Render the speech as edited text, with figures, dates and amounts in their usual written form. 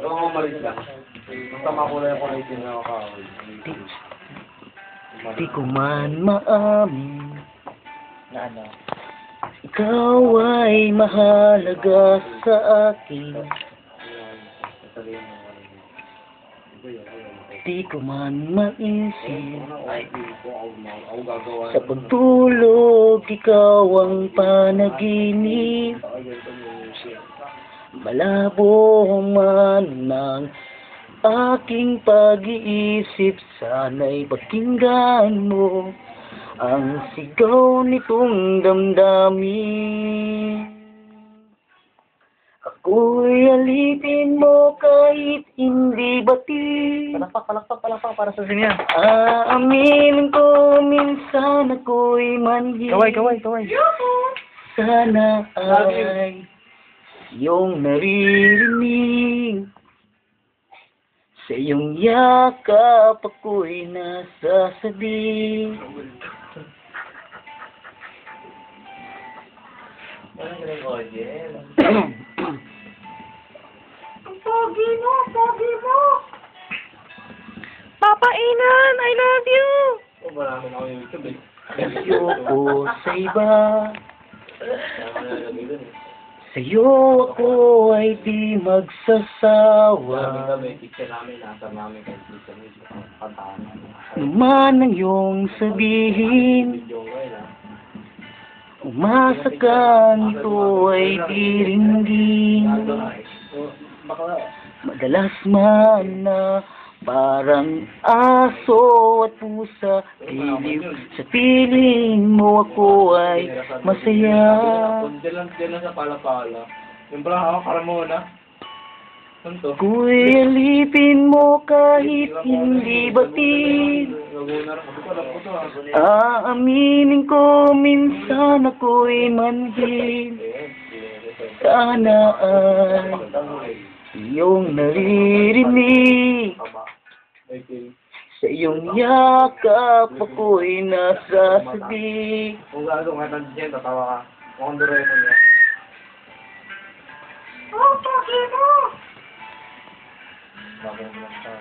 Oo, malis lang. Basta makulay yung kulay din na kahoy. Di ko man maamin Na ano? ikaw ay mahalaga sa akin. Di ko man maisip sa pagtulog ikaw ang panaginip. Malabo man ng aking pag-iisip, sana'y pakinggan mo ang sigaw nitong damdamin. Ako'y alipin mo kahit hindi bati. Palakpak para sa sinyan. Aaminin ko minsan ako'y manhid. Kaway. Sana ay iyong naririnig. Sa iyong yakap ako'y nasasabi. Pogi mo! Papa Inan, I love you! Marami na ako yung YouTube eh. Ayoko sa iba. Sa'yo ako ay di magsasawa. Kami, picture namin, nasa namin kahit dito medyo kantahan namin. Naman ang iyong sabihin, Video ngayon ah. umasa ka nito ay diringgin. Madalas man na parang aso at pusa, giliw sa piling mo ako ay masaya. Diyan lang sa pala-pala. Yung parang ako karamona. Ano to? Ako'y alipin mo kahit hindi batid. Laguna rin. Alam ko to ah. Aaminin ko minsan ako'y manhid. Sana ay iyong naririnig. Sa iyong yakap ako'y nasasabi. Kung gano'n nga nandiyan, tatawa ka. Mukhang Doraemon niya. Oh, pogi mo! Bakit lang siya.